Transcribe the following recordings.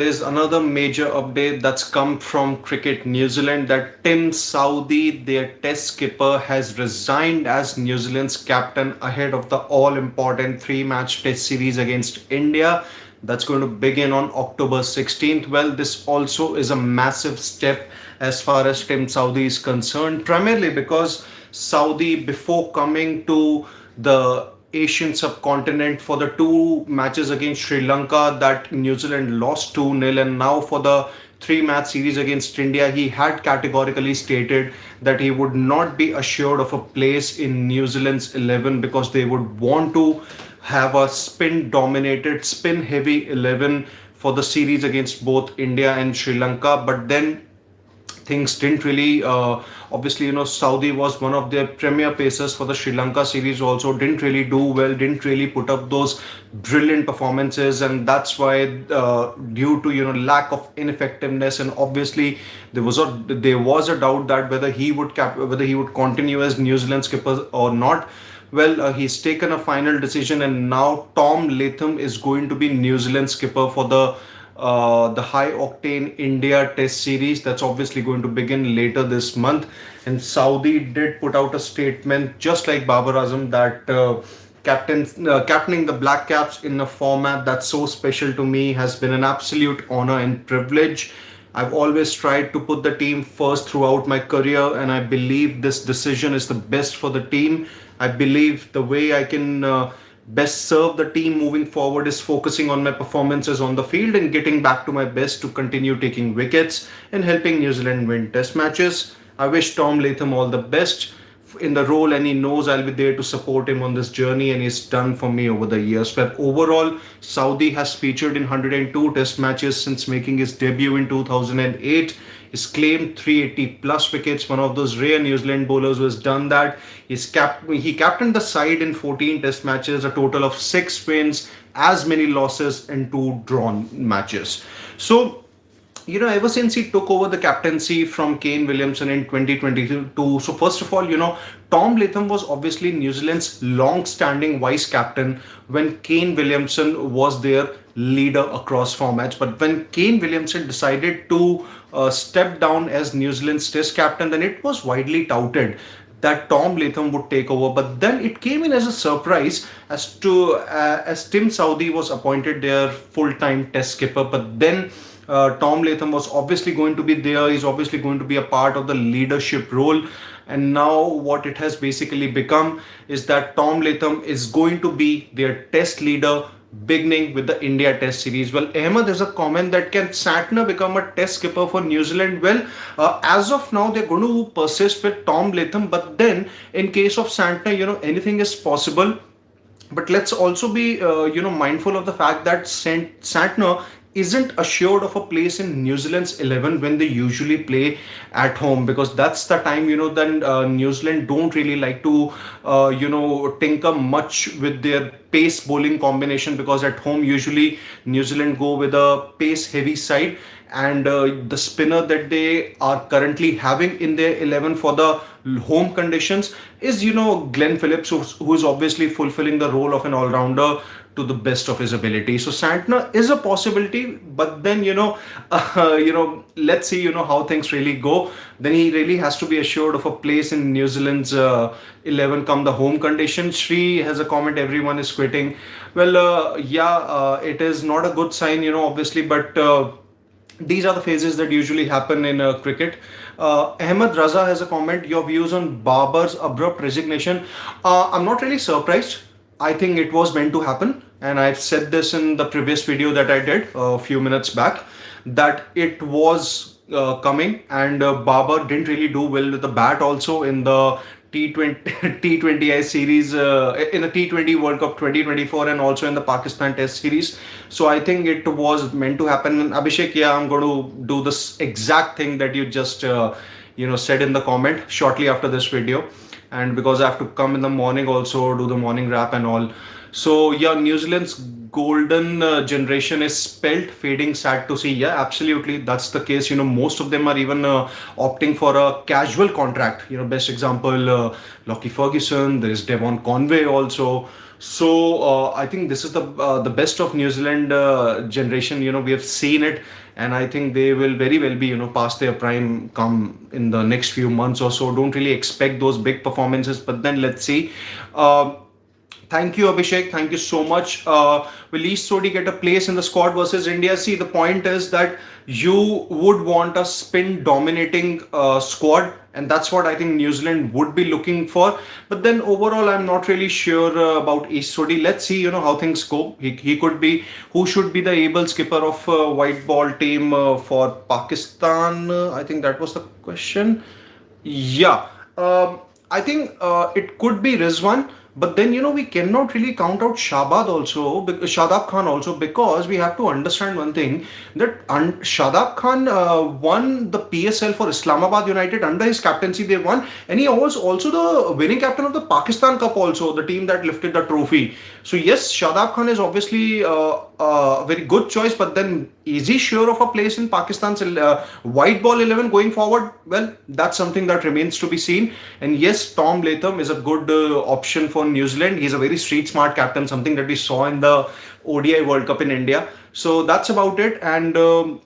There's another major update that's come from Cricket New Zealand that Tim Southee, their test skipper, has resigned as New Zealand's captain ahead of the all important three-match test series against India. That's going to begin on October 16th. Well, this also is a massive step as far as Tim Southee is concerned, primarily because Southee, before coming to the Asian subcontinent for the two matches against Sri Lanka that New Zealand lost 2-0, and now for the three-match series against India, he had categorically stated that he would not be assured of a place in New Zealand's 11 because they would want to have a spin dominated, spin heavy 11 for the series against both India and Sri Lanka. But then things didn't really obviously, Southee was one of their premier pacers for the Sri Lanka series, also didn't really do well, didn't really put up those brilliant performances, and that's why due to lack of ineffectiveness, and obviously there was a doubt that whether he would continue as New Zealand skipper or not. Well, he's taken a final decision, and now Tom Latham is going to be New Zealand skipper for the high octane India Test series that's obviously going to begin later this month. And Southee did put out a statement, just like Babar Azam, that captaining the Black Caps in a format that's so special to me has been an absolute honor and privilege. I've always tried to put the team first throughout my career, and I believe this decision is the best for the team. I believe the way I can best serve the team moving forward is focusing on my performances on the field and getting back to my best to continue taking wickets and helping New Zealand win test matches. I wish Tom Latham all the best in the role, and he knows I'll be there to support him on this journey, and he's done for me over the years. But overall, Southee has featured in 102 test matches since making his debut in 2008. He's claimed 380 plus wickets, one of those rare New Zealand bowlers who has done that. He captained the side in 14 test matches, a total of 6 wins, as many losses, and 2 drawn matches. So, ever since he took over the captaincy from Kane Williamson in 2022, so first of all, Tom Latham was obviously New Zealand's long-standing vice captain when Kane Williamson was their leader across formats. But when Kane Williamson decided to step down as New Zealand's test captain, then it was widely touted that Tom Latham would take over. But then it came in as a surprise as Tim Southee was appointed their full-time test skipper. But then Tom Latham was obviously going to be there. He's obviously going to be a part of the leadership role. And now what it has basically become is that Tom Latham is going to be their test leader beginning with the India Test series. Well, Ahmed, there's a comment that can Santner become a test skipper for New Zealand? Well, as of now, they're going to persist with Tom Latham. But then in case of Santner, anything is possible. But let's also be, mindful of the fact that Santner isn't assured of a place in New Zealand's 11 when they usually play at home, because that's the time, then New Zealand don't really like to, tinker much with their pace bowling combination, because at home usually New Zealand go with a pace heavy side, and the spinner that they are currently having in their 11 for the home conditions is Glenn Phillips, who is obviously fulfilling the role of an all-rounder to the best of his ability. So Santner is a possibility, but then let's see how things really go. Then he really has to be assured of a place in New Zealand's 11 come the home condition. Shri has a comment, everyone is quitting. Well, it is not a good sign, obviously, but these are the phases that usually happen in cricket. Ahmed Raza has a comment, your views on Babar's abrupt resignation. I'm not really surprised. I think it was meant to happen, and I've said this in the previous video that I did a few minutes back, that it was coming, and Babar didn't really do well with the bat also in the T20 T20I series, in the T20 World Cup 2024, and also in the Pakistan Test series. So I think it was meant to happen. And Abhishek, I'm going to do this exact thing that you just said in the comment shortly after this video, and because I have to come in the morning also do the morning wrap and all. So New Zealand's golden generation is spelt fading, sad to see. Yeah, absolutely, that's the case. Most of them are even opting for a casual contract. Best example, Lockie Ferguson. There is Devon Conway also, So I think this is the best of New Zealand generation. We have seen it, and I think they will very well be past their prime come in the next few months or so. Don't really expect those big performances, but then let's see. Uh, Thank you, Abhishek. Thank you so much. Will East Sodi get a place in the squad versus India? See, the point is that you would want a spin dominating squad, and that's what I think New Zealand would be looking for. But then overall, I'm not really sure about East Sodi. Let's see, how things go. He could be, who should be the able skipper of white ball team for Pakistan? I think that was the question. Yeah, I think it could be Rizwan, but then we cannot really count out Shadab Khan also, because we have to understand one thing, that Shadab Khan won the PSL for Islamabad United under his captaincy. They won, and he was also the winning captain of the Pakistan Cup, also the team that lifted the trophy. So yes, Shadab Khan is obviously a very good choice, but then is he sure of a place in Pakistan's white ball 11 going forward? Well, that's something that remains to be seen. And yes, Tom Latham is a good option for New Zealand. He's a very street smart captain, something that we saw in the ODI World Cup in India. So that's about it. And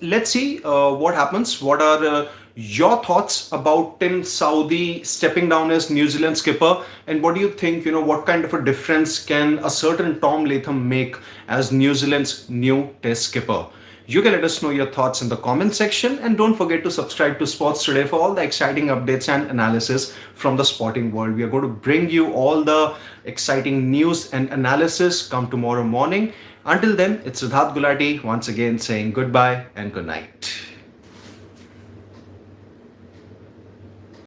let's see what happens. What are your thoughts about Tim Southee stepping down as New Zealand skipper? And what do you think, what kind of a difference can a certain Tom Latham make as New Zealand's new test skipper? You can let us know your thoughts in the comment section, and don't forget to subscribe to Sports Today for all the exciting updates and analysis from the sporting world. We are going to bring you all the exciting news and analysis come tomorrow morning. Until then, it's Siddharth Gulati once again saying goodbye and good night.